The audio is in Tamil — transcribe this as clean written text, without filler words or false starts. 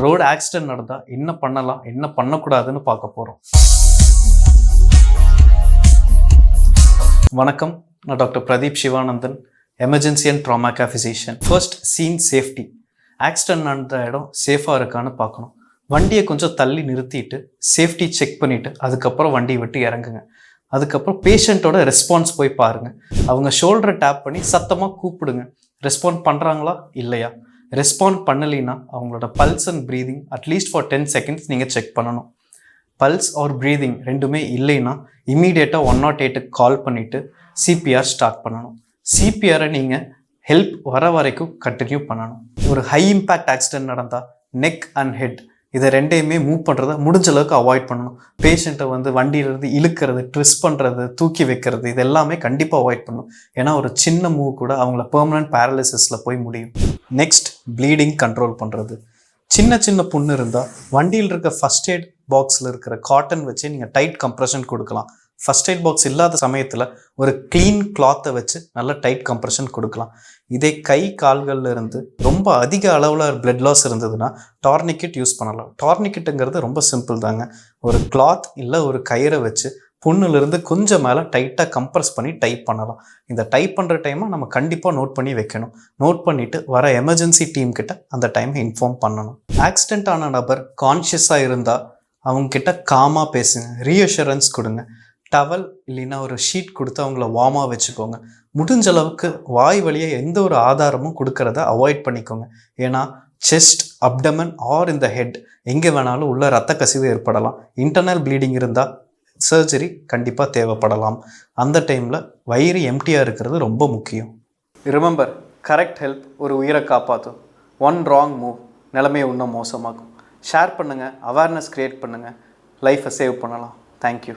ரோடு ஆக்சிடென்ட் நடந்தால் என்ன பண்ணலாம், என்ன பண்ணக்கூடாதுன்னு பார்க்க போகிறோம். வணக்கம், நான் doctor Pradeep Sivanandan, emergency and trauma care physician. First scene safety. Accident நடந்த இடம் சேஃபாக இருக்கான்னு பார்க்கணும். வண்டியை கொஞ்சம் தள்ளி நிறுத்திட்டு சேஃப்டி செக் பண்ணிவிட்டு அதுக்கப்புறம் வண்டியை விட்டு இறங்குங்க. அதுக்கப்புறம் பேஷண்ட்டோட ரெஸ்பான்ஸ் போய் பாருங்கள். அவங்க ஷோல்டரை டேப் பண்ணி சத்தமாக கூப்பிடுங்க. ரெஸ்பாண்ட் பண்ணுறாங்களா இல்லையா? ரெஸ்பாண்ட் பண்ணலைன்னா அவங்களோட pulse and breathing at least for 10 seconds நீங்கள் செக் பண்ணணும். பல்ஸ் ஆர் ப்ரீதிங் ரெண்டுமே இல்லைன்னா இமீடியட்டாக 108க்கு கால் பண்ணிவிட்டு சிபிஆர் ஸ்டார்ட் பண்ணணும். சிபிஆரை நீங்கள் ஹெல்ப் வர வரைக்கும் கண்டினியூ பண்ணணும். ஒரு ஹை இம்பேக்ட் ஆக்சிடென்ட் நடந்தால் நெக் அண்ட் ஹெட் இதை ரெண்டையுமே மூவ் பண்ணுறதை முடிஞ்ச அளவுக்கு அவாய்ட் பண்ணணும். பேஷண்ட்டை வண்டியிலேருந்து இழுக்கிறது, ட்விஸ்ட் பண்ணுறது, தூக்கி வைக்கிறது, இது எல்லாமே கண்டிப்பாக அவாய்ட் பண்ணணும். ஏன்னா ஒரு சின்ன மூவ் கூட அவங்கள பெர்மனன்ட் பேரலிசிஸில் போய் முடியும். நெக்ஸ்ட், ப்ளீடிங் கண்ட்ரோல் பண்ணுறது. சின்ன புண்ணு இருந்தால் வண்டியில் இருக்க ஃபஸ்ட் எய்ட் பாக்ஸில் இருக்கிற காட்டன் வச்சு நீங்கள் டைட் கம்ப்ரெஷன் கொடுக்கலாம். ஃபஸ்ட் எய்ட் பாக்ஸ் இல்லாத சமயத்தில் ஒரு க்ளீன் கிளாத்தை வச்சு நல்லா டைட் கம்ப்ரெஷன் கொடுக்கலாம். இதே கை கால்களில் இருந்து ரொம்ப அதிக அளவில் பிளட் லாஸ் இருந்ததுன்னா டார்னிக்கெட் யூஸ் பண்ணலாம். டார்னிக்கெட்டுங்கிறது ரொம்ப சிம்பிள் தாங்க. ஒரு கிளாத் இல்லை ஒரு கயிறை வச்சு புண்ணுலேருந்து கொஞ்சம் மேலே டைட்டாக கம்ப்ரெஸ் பண்ணி டைப் பண்ணலாம். இந்த டைப் பண்ணுற டைமை நம்ம கண்டிப்பாக நோட் பண்ணி வைக்கணும். நோட் பண்ணிவிட்டு வர எமர்ஜென்சி டீம் கிட்ட அந்த டைமை இன்ஃபார்ம் பண்ணணும். ஆக்சிடென்ட் ஆன நபர் கான்ஷியஸாக இருந்தால் அவங்கக்கிட்ட காமாக பேசுங்க, ரீஅஷூரன்ஸ் கொடுங்க. டவல் இல்லைன்னா ஒரு ஷீட் கொடுத்து அவங்கள வார்மாக வச்சுக்கோங்க. முடிஞ்ச அளவுக்கு வாய் வழியாக எந்த ஒரு ஆதாரமும் கொடுக்கறத அவாய்ட் பண்ணிக்கோங்க. ஏன்னா செஸ்ட், அப்டமன் ஆர் இந்த ஹெட் எங்கே வேணாலும் உள்ள ரத்த கசிவு ஏற்படலாம். இன்டர்னல் ப்ளீடிங் இருந்தால் சர்ஜரி கண்டிப்பாக தேவைப்படலாம். அந்த டைமில் வயிறு எம்டியாக இருக்கிறது ரொம்ப முக்கியம். ரிமெம்பர், கரெக்ட் ஹெல்ப் ஒரு உயிரை காப்பாற்றும். ஒன் ராங் மூவ் நிலைமையை இன்னும் மோசமாகும். ஷேர் பண்ணுங்கள், அவேர்னஸ் க்ரியேட் பண்ணுங்கள், லைஃப்பை சேவ் பண்ணலாம். தேங்க்யூ.